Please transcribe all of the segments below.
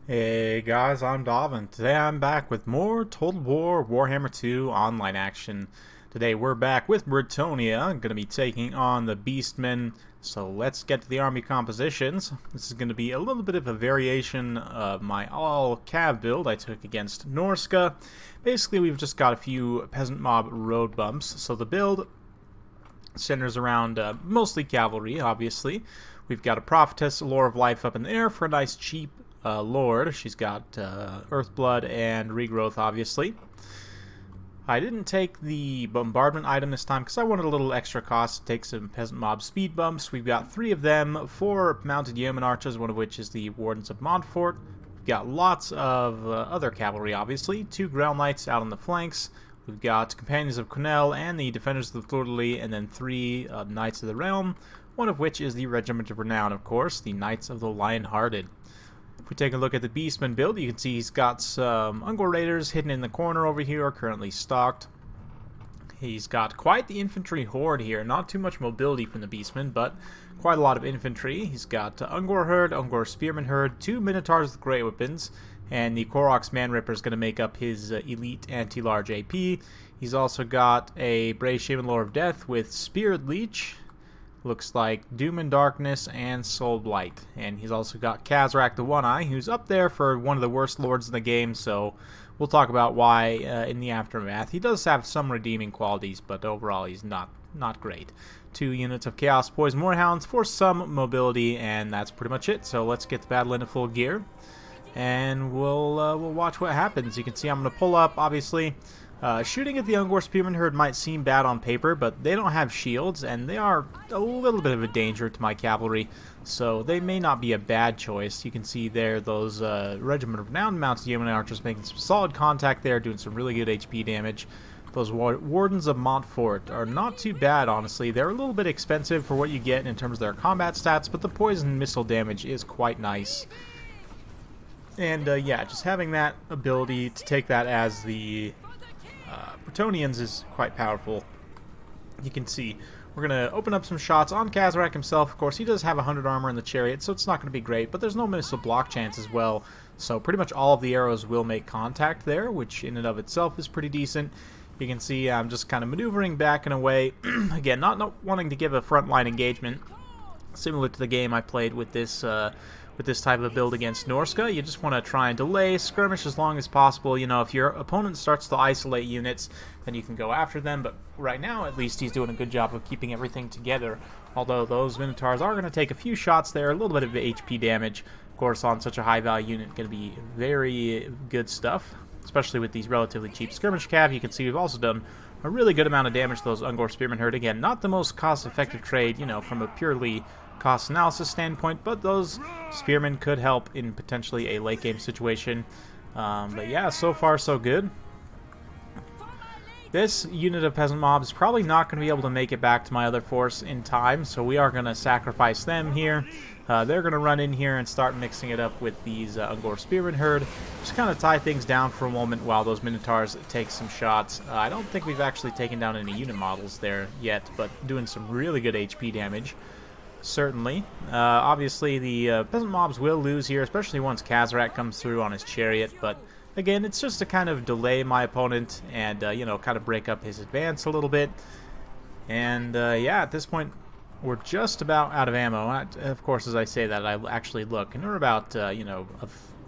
Hey guys, I'm Davin. Today I'm back with more Total War Warhammer 2 online action. Today we're back with Bretonnia, going to be taking on the Beastmen. So let's get to the army compositions. This is going to be a little bit of a variation of my all-cav build I took against Norska. Basically we've just got a few peasant mob road bumps. So the build centers around mostly cavalry, obviously. We've got a prophetess, Lore of Life up in the air for a nice cheap Lord. She's got Earthblood and Regrowth, obviously. I didn't take the bombardment item this time because I wanted a little extra cost to take some peasant mob speed bumps. We've got 3 of them, 4 mounted yeoman archers, one of which is the Wardens of Montfort. We've got lots of other cavalry, obviously. 2 Grail Knights out on the flanks. We've got Companions of Cornell and the Defenders of the Fleur-de-Lis, and then 3 Knights of the Realm, one of which is the Regiment of Renown, of course, the Knights of the Lion-Hearted. If we take a look at the Beastman build, you can see he's got some Ungor Raiders hidden in the corner over here, currently stocked. He's got quite the infantry horde here. Not too much mobility from the Beastman, but quite a lot of infantry. He's got Ungor Herd, Ungor Spearman Herd, 2 Minotaurs with great weapons, and the Koroks Manripper is going to make up his elite anti-large AP. He's also got a Brave Shaman Lore of Death with Spirit Leech. Looks like Doom and Darkness and Soul Blight. And he's also got Kazrak the One-Eye, who's up there for one of the worst lords in the game, so we'll talk about why in the aftermath. He does have some redeeming qualities, but overall he's not great. 2 units of Chaos Poison Moorhounds for some mobility, and that's pretty much it. So let's get the battle into full gear, and we'll watch what happens. You can see I'm going to pull up, obviously. Shooting at the Ungor Spearman Herd might seem bad on paper, but they don't have shields, and they are a little bit of a danger to my cavalry, so they may not be a bad choice. You can see there those Regiment of Renown mounted yeoman archers making some solid contact there, doing some really good HP damage. Those Wardens of Montfort are not too bad, honestly. They're a little bit expensive for what you get in terms of their combat stats, but the poison missile damage is quite nice. And yeah, just having that ability to take that as the Bretonnians is quite powerful. You can see we're going to open up some shots on Kazrak himself. Of course, he does have 100 armor in the chariot, so it's not going to be great, but there's no missile block chance as well, so pretty much all of the arrows will make contact there, which in and of itself is pretty decent. You can see I'm just kind of maneuvering back and away. Again, not wanting to give a frontline engagement, similar to the game I played with this type of build against Norska. You just want to try and delay, skirmish as long as possible. You know, if your opponent starts to isolate units, then you can go after them, but right now, at least, he's doing a good job of keeping everything together. Although those Minotaurs are going to take a few shots there, a little bit of HP damage. Of course, on such a high-value unit, going to be very good stuff, especially with these relatively cheap skirmish cav. You can see we've also done a really good amount of damage to those Ungor Spearman Herd. Again, not the most cost-effective trade, you know, from a purely cost analysis standpoint, but those spearmen could help in potentially a late game situation. But yeah, so far so good. This unit of peasant mobs is probably not going to be able to make it back to my other force in time, so we are going to sacrifice them here. They're going to run in here and start mixing it up with these Ungor Spearman Herd. Just kind of tie things down for a moment while those Minotaurs take some shots. I don't think we've actually taken down any unit models there yet, but doing some really good HP damage. Certainly. Obviously, the peasant mobs will lose here, especially once Kazrak comes through on his chariot, but again, it's just to kind of delay my opponent and, you know, kind of break up his advance a little bit. And, yeah, at this point, we're just about out of ammo. Of course, as I say that, I actually look, and we're about, you know,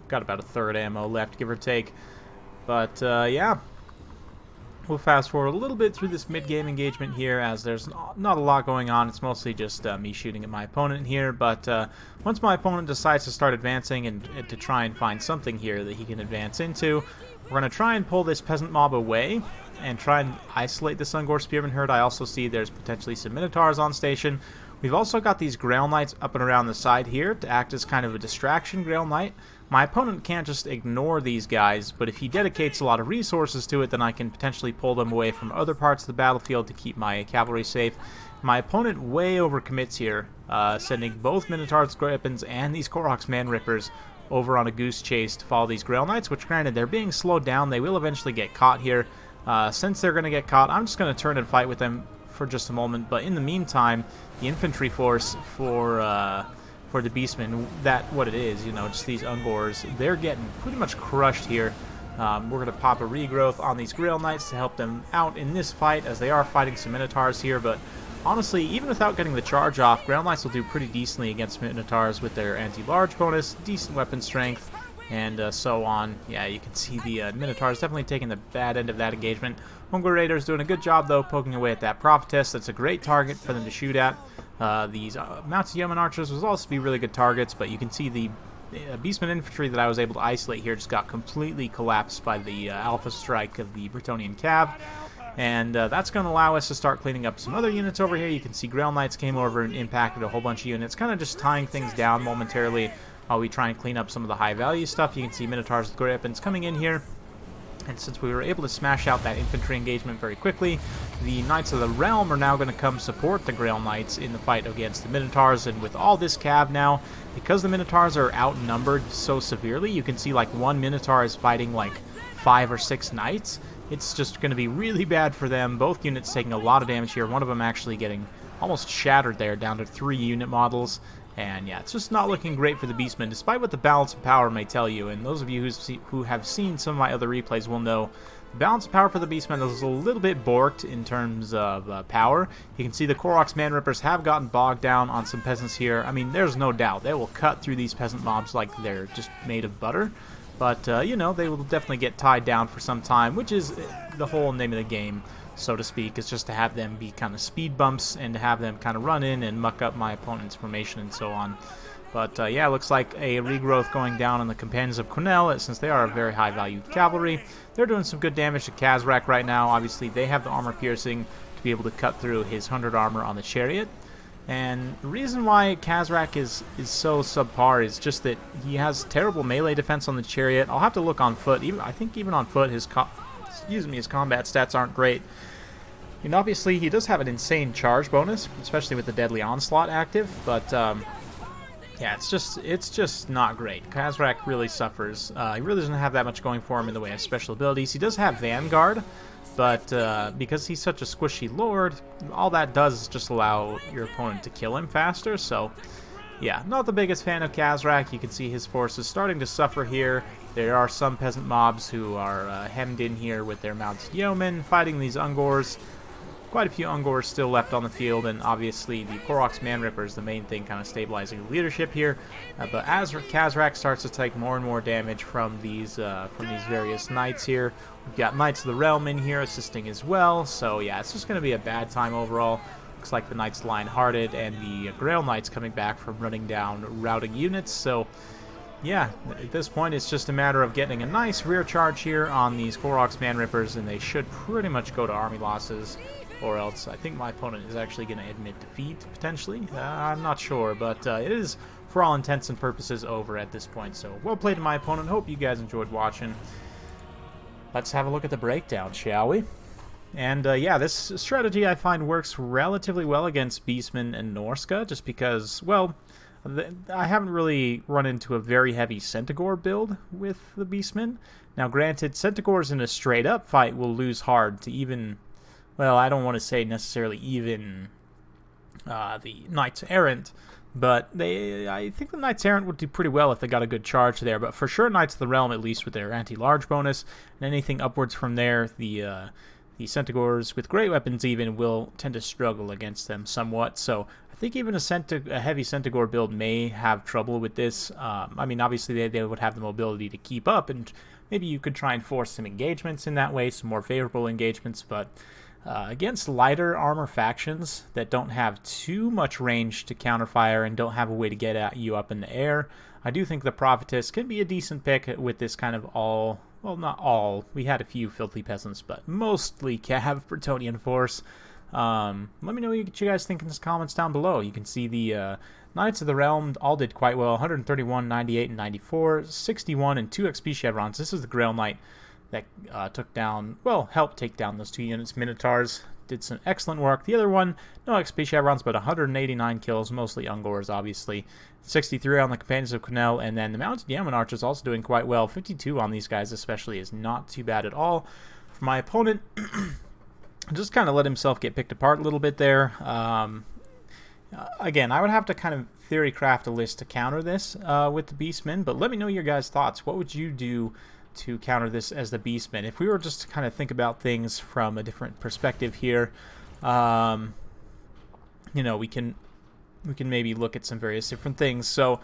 got about a third ammo left, give or take. But, yeah. We'll fast forward a little bit through this mid-game engagement here, as there's not a lot going on. It's mostly just me shooting at my opponent here, but once my opponent decides to start advancing and to try and find something here that he can advance into, we're going to try and pull this peasant mob away and try and isolate the Ungor Spearman Herd. I also see there's potentially some Minotaurs on station. We've also got these Grail Knights up and around the side here to act as kind of a distraction Grail Knight. My opponent can't just ignore these guys, but if he dedicates a lot of resources to it, then I can potentially pull them away from other parts of the battlefield to keep my cavalry safe. My opponent way overcommits here, sending both Minotaur's weapons and these Koroks Manrippers over on a goose chase to follow these Grail Knights, which granted, they're being slowed down. They will eventually get caught here. Since they're going to get caught, I'm just going to turn and fight with them for just a moment, but in the meantime, the infantry force for for the Beastmen, that what it is, you know, just these Ungors, they're getting pretty much crushed here. We're going to pop a regrowth on these Grail Knights to help them out in this fight, as they are fighting some Minotaurs here, but honestly, even without getting the charge off, Grail Knights will do pretty decently against Minotaurs with their anti-large bonus, decent weapon strength, and so on. Yeah, you can see the Minotaurs definitely taking the bad end of that engagement. Hunger Raiders doing a good job, though, poking away at that Prophetess. That's a great target for them to shoot at. These Mounted Yeoman Archers will also be really good targets, but you can see the Beastmen infantry that I was able to isolate here just got completely collapsed by the Alpha Strike of the Bretonnian Cav. And that's going to allow us to start cleaning up some other units over here. You can see Grail Knights came over and impacted a whole bunch of units, kind of just tying things down momentarily while we try and clean up some of the high-value stuff. You can see Minotaurs with great weapons coming in here. And since we were able to smash out that infantry engagement very quickly, the Knights of the Realm are now going to come support the Grail Knights in the fight against the Minotaurs. And with all this cav now, because the Minotaurs are outnumbered so severely, you can see like one Minotaur is fighting like 5 or 6 Knights. It's just going to be really bad for them. Both units taking a lot of damage here. One of them actually getting almost shattered there, down to 3 unit models. And yeah, it's just not looking great for the Beastmen, despite what the balance of power may tell you. And those of you who have seen some of my other replays will know the balance of power for the Beastmen is a little bit borked in terms of power. You can see the Koroks Man-Rippers have gotten bogged down on some peasants here. I mean, there's no doubt they will cut through these peasant mobs like they're just made of butter. But, you know, they will definitely get tied down for some time, which is the whole name of the game, so to speak, is just to have them be kind of speed bumps and to have them kind of run in and muck up my opponent's formation and so on. But, yeah, it looks like a regrowth going down on the Companions of Cornell, since they are a very high-value cavalry. They're doing some good damage to Kazrak right now. Obviously, they have the armor piercing to be able to cut through his 100 armor on the chariot. And the reason why Kazrak is so subpar is just that he has terrible melee defense on the chariot. I'll have to look on foot. I think even on foot, his combat stats aren't great. And obviously, he does have an insane charge bonus, especially with the Deadly Onslaught active. But yeah, it's just not great. Kazrak really suffers. He really doesn't have that much going for him in the way of special abilities. He does have Vanguard. But because he's such a squishy lord, all that does is just allow your opponent to kill him faster. So, yeah, not the biggest fan of Kazrak. You can see his forces starting to suffer here. There are some peasant mobs who are hemmed in here with their mounted yeomen fighting these Ungors. Quite a few Ungors still left on the field, and obviously the Koroks Man-Ripper is the main thing kind of stabilizing the leadership here. But as Kazrak starts to take more and more damage from these various knights here, we've got Knights of the Realm in here assisting as well. So yeah, it's just going to be a bad time overall. Looks like the Knights Lion-Hearted and the Grail Knights coming back from running down routing units. So yeah, at this point it's just a matter of getting a nice rear charge here on these Koroks Man-Rippers, and they should pretty much go to army losses. Or else I think my opponent is actually going to admit defeat, potentially. I'm not sure, but it is, for all intents and purposes, over at this point. So, well played to my opponent. Hope you guys enjoyed watching. Let's have a look at the breakdown, shall we? And, yeah, this strategy I find works relatively well against Beastmen and Norska, just because, well, I haven't really run into a very heavy Centaur build with the Beastmen. Now, granted, Centaurs in a straight-up fight will lose hard to even... Well, I don't want to say necessarily even the Knights Errant, but I think the Knights Errant would do pretty well if they got a good charge there. But for sure, Knights of the Realm, at least with their anti-large bonus, and anything upwards from there, the Centaurs with great weapons even will tend to struggle against them somewhat. So I think even a heavy Centaur build may have trouble with this. I mean, obviously they would have the mobility to keep up, and maybe you could try and force some engagements in that way, some more favorable engagements, but... against lighter armor factions that don't have too much range to counterfire and don't have a way to get at you up in the air, I do think the Prophetess can be a decent pick with this kind of all, well, not all, we had a few filthy peasants, but mostly Cav Bretonnian force. Let me know what you guys think in the comments down below. You can see the Knights of the Realm all did quite well, 131, 98, and 94, 61, and 2 XP chevrons. This is the Grail Knight that took down, well, helped take down those 2 units. Minotaurs did some excellent work. The other one, no XP chevrons, but 189 kills, mostly Ungors, obviously. 63 on the Companions of Cornell, and then the Mounted Yeoman Archers also doing quite well. 52 on these guys especially is not too bad at all. For my opponent, just kind of let himself get picked apart a little bit there. Again, I would have to kind of theory craft a list to counter this with the Beastmen, but let me know your guys' thoughts. What would you do to counter this as the Beastmen? If we were just to kind of think about things from a different perspective here, you know, we can maybe look at some various different things. So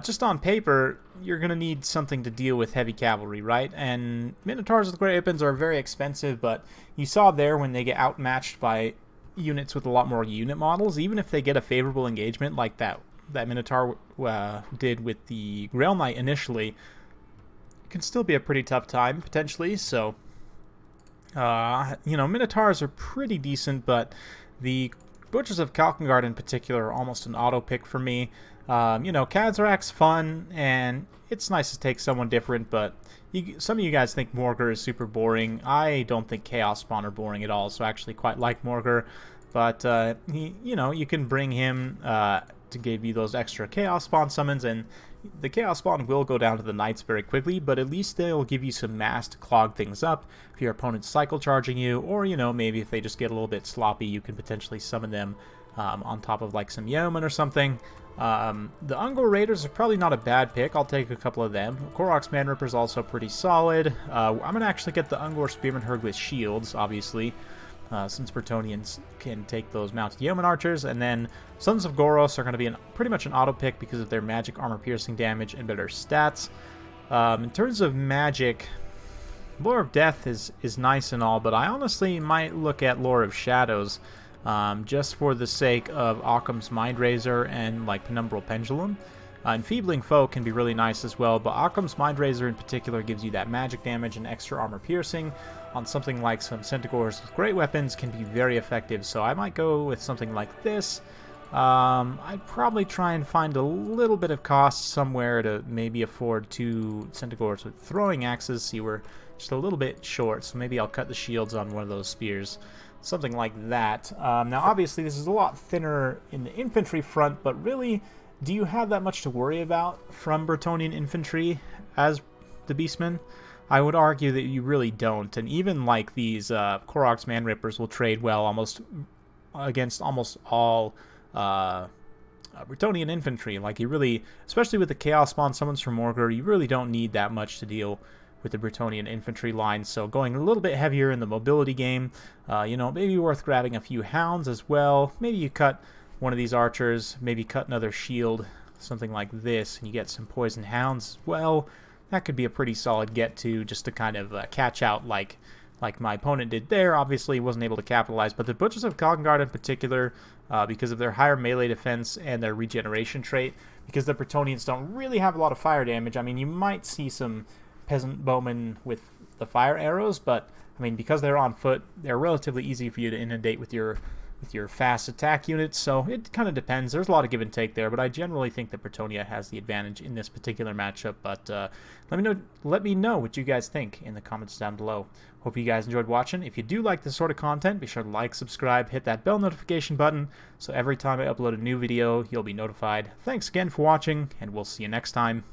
just on paper, you're going to need something to deal with heavy cavalry, right? And Minotaurs with great weapons are very expensive, but you saw there when they get outmatched by units with a lot more unit models, even if they get a favorable engagement like that Minotaur did with the Grail Knight initially, it can still be a pretty tough time, potentially. So, you know, Minotaurs are pretty decent, but the Butchers of Kalkengard in particular are almost an auto pick for me. You know, Kazarak's fun, and it's nice to take someone different, but some of you guys think Morgur is super boring. I don't think Chaos Spawn are boring at all, so I actually quite like Morgur. But, you know, you can bring him to give you those extra Chaos Spawn summons, and the Chaos Spawn will go down to the Knights very quickly, but at least they'll give you some mass to clog things up if your opponent's cycle charging you, or, you know, maybe if they just get a little bit sloppy, you can potentially summon them on top of, like, some Yeoman or something. The Ungor Raiders are probably not a bad pick. I'll take a couple of them. Korok's Manripper is also pretty solid. I'm going to actually get the Ungor Spearman Hurg with shields, obviously, since Bretonians can take those mounted Yeoman archers. And then Sons of Goros are going to be pretty much an auto pick because of their magic armor piercing damage and better stats. In terms of magic, Lore of Death is nice and all, but I honestly might look at Lore of Shadows. Just for the sake of Occam's Mindrazor and like Penumbral Pendulum. Enfeebling Foe can be really nice as well, but Occam's Mindrazor in particular gives you that magic damage and extra armor piercing. On something like some Centaurs with great weapons can be very effective, so I might go with something like this. I'd probably try and find a little bit of cost somewhere to maybe afford 2 Centaurs with throwing axes. See, we're just a little bit short, so maybe I'll cut the shields on one of those spears. Something like that. Now, obviously, this is a lot thinner in the infantry front, but really, do you have that much to worry about from Bretonian infantry as the Beastmen? I would argue that you really don't, and even like these Korok's Manrippers will trade well against almost all Bretonian infantry. Like, you really, especially with the Chaos Spawn summons from Morgur, you really don't need that much to deal with the Bretonian infantry line, so going a little bit heavier in the mobility game, you know, maybe worth grabbing a few hounds as well. Maybe you cut one of these archers, maybe cut another shield, something like this, and you get some poison hounds as well. That could be a pretty solid get to, just to kind of catch out like my opponent did there. Obviously, he wasn't able to capitalize, but the Butchers of Kalkengard in particular, because of their higher melee defense and their regeneration trait, because the Bretonians don't really have a lot of fire damage. I mean, you might see some peasant bowmen with the fire arrows, but I mean, because they're on foot, they're relatively easy for you to inundate with your fast attack units, so it kind of depends. There's a lot of give and take there, but I generally think that Bretonnia has the advantage in this particular matchup. But let me know what you guys think in the comments down below. Hope you guys enjoyed watching. If you do like this sort of content, be sure to like, subscribe, hit that bell notification button, so every time I upload a new video, you'll be notified. Thanks again for watching, and we'll see you next time.